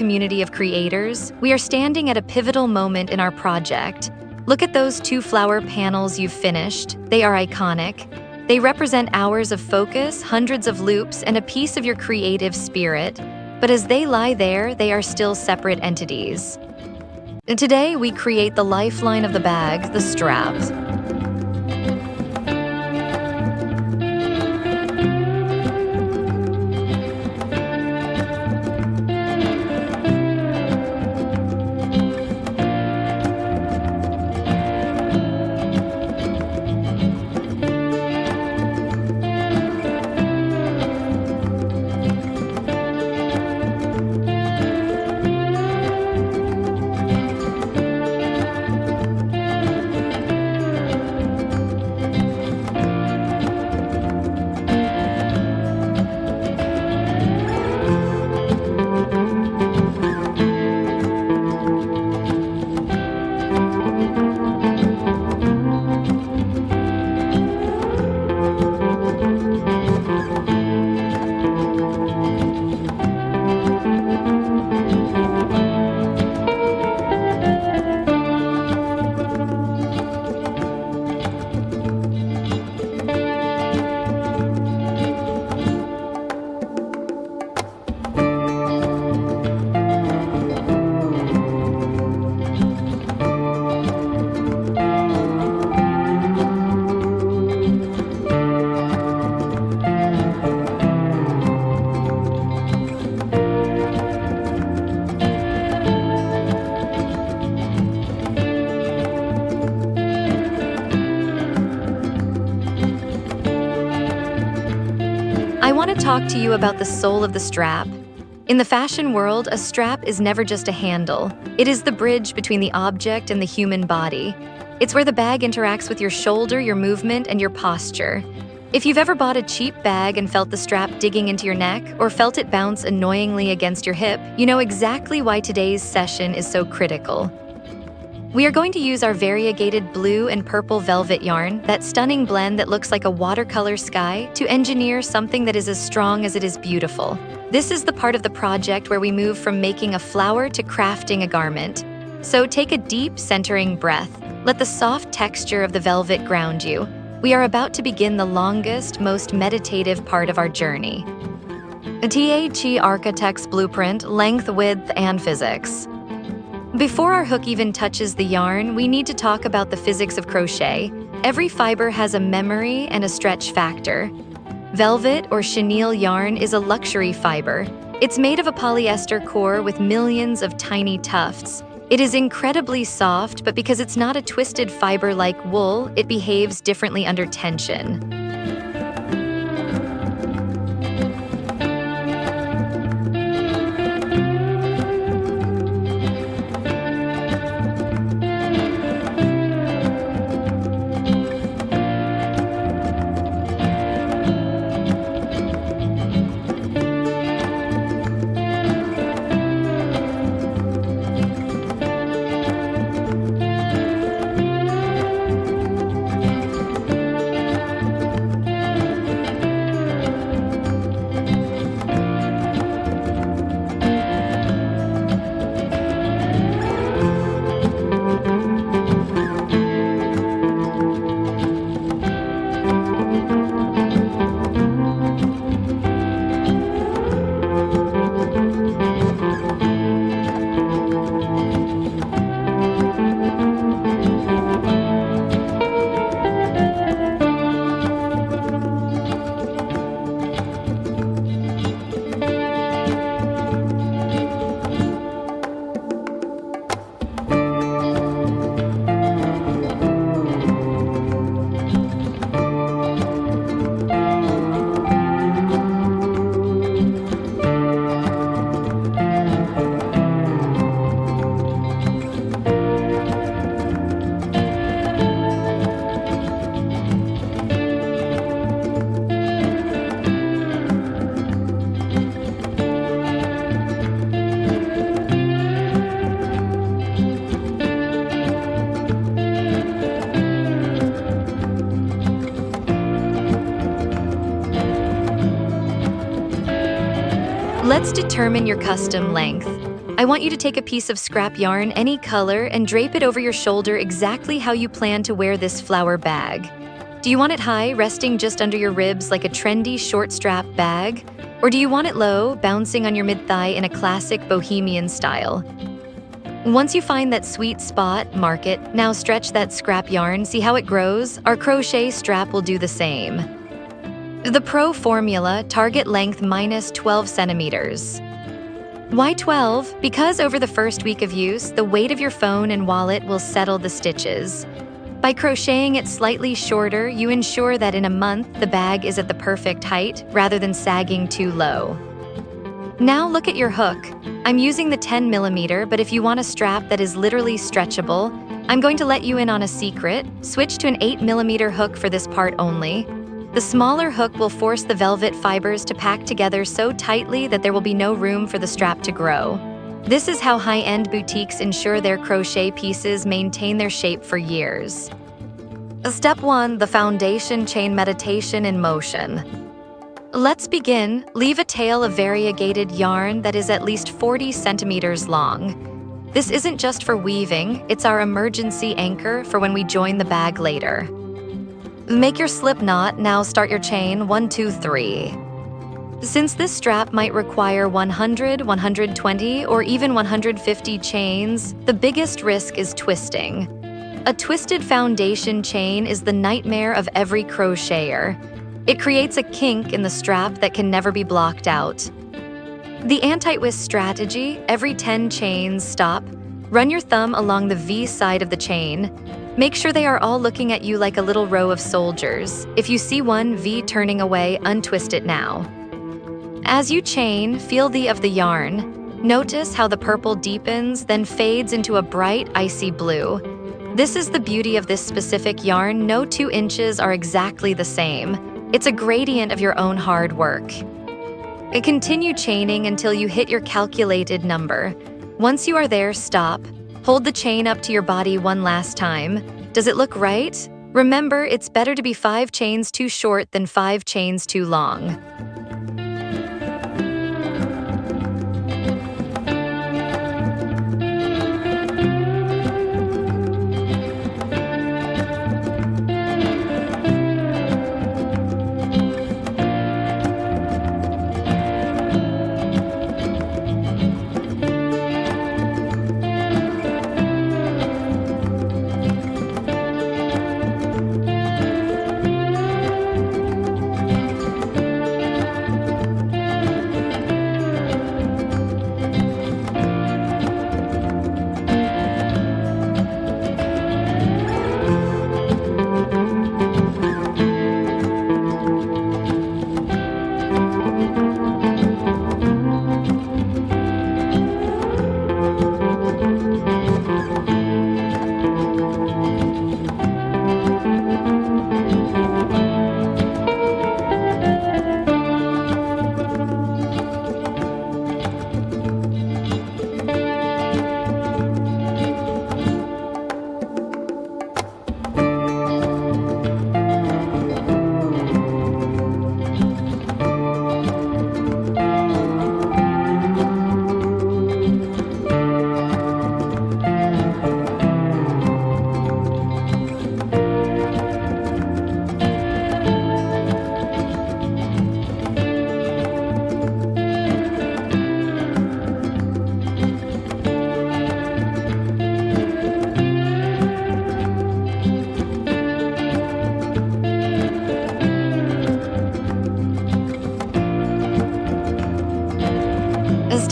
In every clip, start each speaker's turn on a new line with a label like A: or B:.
A: community of creators, we are standing at a pivotal moment in our project. Look at those 2 flower panels you've finished. They are iconic. They represent hours of focus, hundreds of loops, and a piece of your creative spirit. But as they lie there, they are still separate entities. And today, we create the lifeline of the bag, the straps. I want to talk to you about the soul of the strap. In the fashion world, a strap is never just a handle. It is the bridge between the object and the human body. It's where the bag interacts with your shoulder, your movement, and your posture. If you've ever bought a cheap bag and felt the strap digging into your neck, or felt it bounce annoyingly against your hip, you know exactly why today's session is so critical. We are going to use our variegated blue and purple velvet yarn, that stunning blend that looks like a watercolor sky, to engineer something that is as strong as it is beautiful. This is the part of the project where we move from making a flower to crafting a garment. So take a deep, centering breath. Let the soft texture of the velvet ground you. We are about to begin the longest, most meditative part of our journey. A THE Architect's Blueprint, Length, Width, and Physics. Before our hook even touches the yarn, we need to talk about the physics of crochet. Every fiber has a memory and a stretch factor. Velvet or chenille yarn is a luxury fiber. It's made of a polyester core with millions of tiny tufts. It is incredibly soft, but because it's not a twisted fiber like wool, it behaves differently under tension. Let's determine your custom length. I want you to take a piece of scrap yarn, any color, and drape it over your shoulder exactly how you plan to wear this flower bag. Do you want it high, resting just under your ribs like a trendy short strap bag? Or do you want it low, bouncing on your mid-thigh in a classic bohemian style? Once you find that sweet spot, mark it. Now stretch that scrap yarn, see how it grows? Our crochet strap will do the same. The Pro formula, target length minus 12 centimeters. Why 12? Because over the first week of use, the weight of your phone and wallet will settle the stitches. By crocheting it slightly shorter, you ensure that in a month, the bag is at the perfect height rather than sagging too low. Now look at your hook. I'm using the 10 millimeter, but if you want a strap that is literally stretchable, I'm going to let you in on a secret. Switch to an 8 millimeter hook for this part only. The smaller hook will force the velvet fibers to pack together so tightly that there will be no room for the strap to grow. This is how high-end boutiques ensure their crochet pieces maintain their shape for years. Step 1. The foundation chain meditation in motion. Let's begin. Leave a tail of variegated yarn that is at least 40 centimeters long. This isn't just for weaving, it's our emergency anchor for when we join the bag later. Make your slip knot, now start your chain 1, 2, 3. Since this strap might require 100, 120, or even 150 chains, the biggest risk is twisting. A twisted foundation chain is the nightmare of every crocheter. It creates a kink in the strap that can never be blocked out. The anti-twist strategy, every 10 chains, stop. Run your thumb along the V side of the chain. Make sure they are all looking at you like a little row of soldiers. If you see one V turning away, untwist it now. As you chain, feel the of the yarn. Notice how the purple deepens, then fades into a bright, icy blue. This is the beauty of this specific yarn. No 2 inches are exactly the same. It's a gradient of your own hard work. Continue chaining until you hit your calculated number. Once you are there, stop. Hold the chain up to your body one last time. Does it look right? Remember, it's better to be 5 chains too short than 5 chains too long.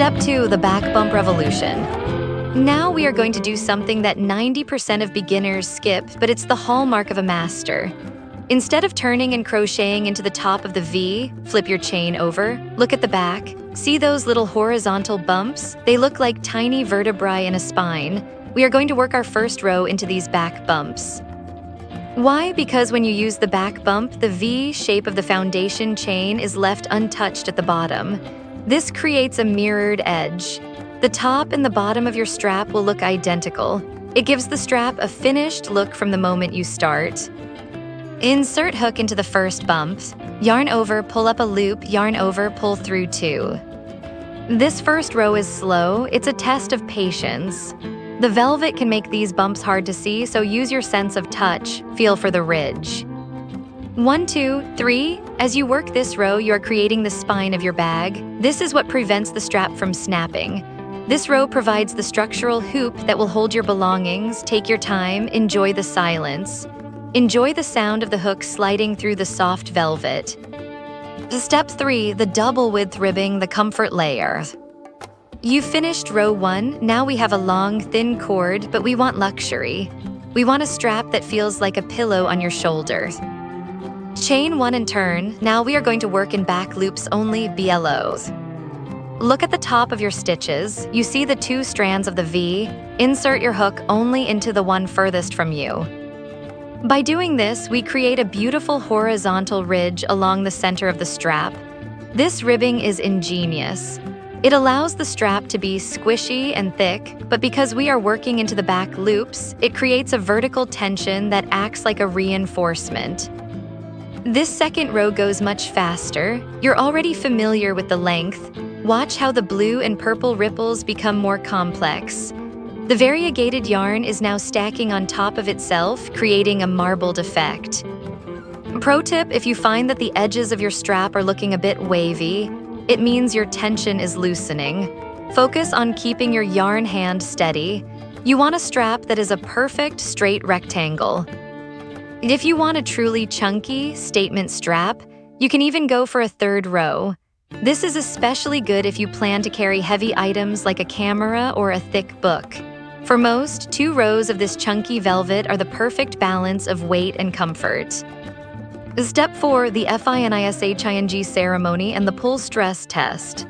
A: Step 2, the back bump revolution. Now we are going to do something that 90% of beginners skip, but it's the hallmark of a master. Instead of turning and crocheting into the top of the V, flip your chain over, look at the back. See those little horizontal bumps? They look like tiny vertebrae in a spine. We are going to work our first row into these back bumps. Why? Because when you use the back bump, the V shape of the foundation chain is left untouched at the bottom. This creates a mirrored edge. The top and the bottom of your strap will look identical. It gives the strap a finished look from the moment you start. Insert hook into the first bump. Yarn over, pull up a loop, yarn over, pull through 2. This first row is slow, it's a test of patience. The velvet can make these bumps hard to see, so use your sense of touch, feel for the ridge. 1, 2, 3. As you work this row, you are creating the spine of your bag. This is what prevents the strap from snapping. This row provides the structural hoop that will hold your belongings. Take your time, enjoy the silence. Enjoy the sound of the hook sliding through the soft velvet. Step 3, the double width ribbing, the comfort layer. You've finished row 1, now we have a long, thin cord, but we want luxury. We want a strap that feels like a pillow on your shoulder. Chain 1 and turn. Now we are going to work in back loops only, BLOs. Look at the top of your stitches. You see the 2 strands of the V. Insert your hook only into the one furthest from you. By doing this, we create a beautiful horizontal ridge along the center of the strap. This ribbing is ingenious. It allows the strap to be squishy and thick, but because we are working into the back loops, it creates a vertical tension that acts like a reinforcement. This second row goes much faster. You're already familiar with the length. Watch how the blue and purple ripples become more complex. The variegated yarn is now stacking on top of itself, creating a marbled effect. Pro tip, if you find that the edges of your strap are looking a bit wavy, it means your tension is loosening. Focus on keeping your yarn hand steady. You want a strap that is a perfect straight rectangle. If you want a truly chunky statement strap, you can even go for a third row. This is especially good if you plan to carry heavy items like a camera or a thick book. For most, 2 rows of this chunky velvet are the perfect balance of weight and comfort. Step 4, the FINISHING ceremony and the pull stress test.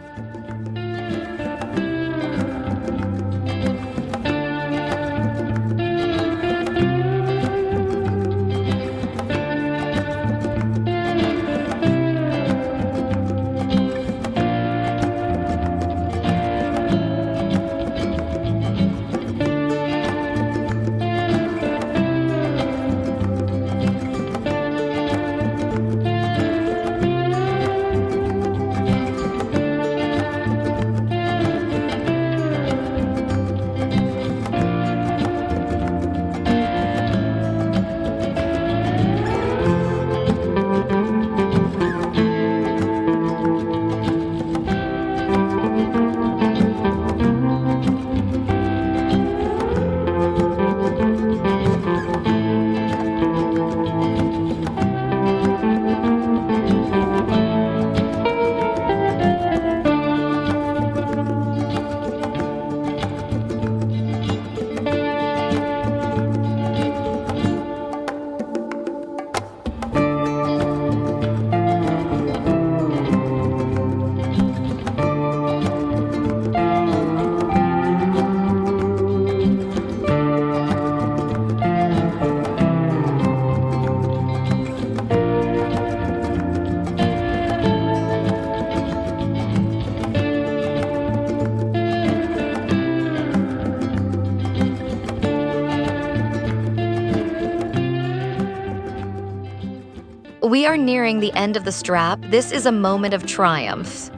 A: We are nearing the end of the strap. This is a moment of triumph.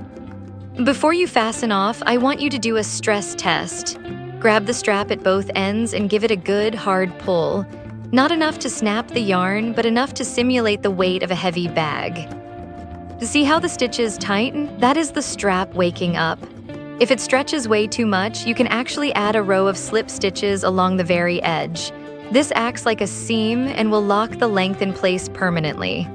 A: Before you fasten off, I want you to do a stress test. Grab the strap at both ends and give it a good, hard pull. Not enough to snap the yarn, but enough to simulate the weight of a heavy bag. See how the stitches tighten? That is the strap waking up. If it stretches way too much, you can actually add a row of slip stitches along the very edge. This acts like a seam and will lock the length in place permanently.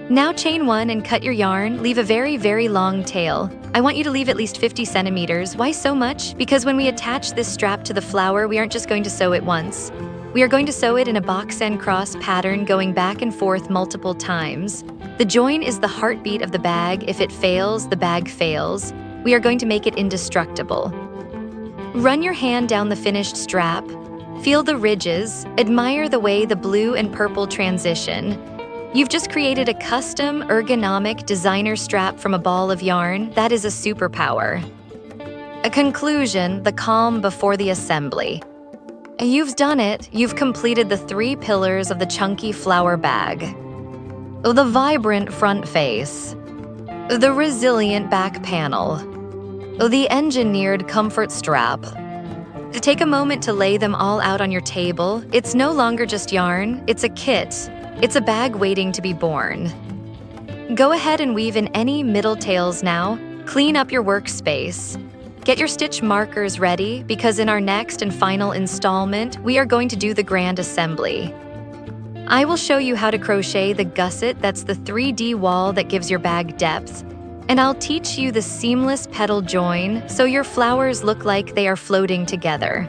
A: Now chain 1 and cut your yarn. Leave a very, very long tail. I want you to leave at least 50 centimeters. Why so much? Because when we attach this strap to the flower, we aren't just going to sew it once. We are going to sew it in a box and cross pattern, going back and forth multiple times. The join is the heartbeat of the bag. If it fails, the bag fails. We are going to make it indestructible. Run your hand down the finished strap. Feel the ridges. Admire the way the blue and purple transition. You've just created a custom, ergonomic designer strap from a ball of yarn. That is a superpower. A conclusion, the calm before the assembly. You've done it. You've completed the 3 pillars of the chunky flower bag. The vibrant front face. The resilient back panel. The engineered comfort strap. To take a moment to lay them all out on your table, it's no longer just yarn, it's a kit. It's a bag waiting to be born. Go ahead and weave in any middle tails now. Clean up your workspace. Get your stitch markers ready because in our next and final installment, we are going to do the grand assembly. I will show you how to crochet the gusset, that's the 3D wall that gives your bag depth, and I'll teach you the seamless petal join so your flowers look like they are floating together.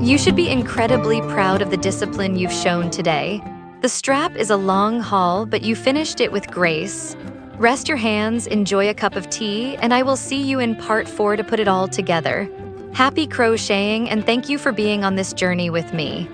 A: You should be incredibly proud of the discipline you've shown today. The strap is a long haul, but you finished it with grace. Rest your hands, enjoy a cup of tea, and I will see you in part 4 to put it all together. Happy crocheting, and thank you for being on this journey with me.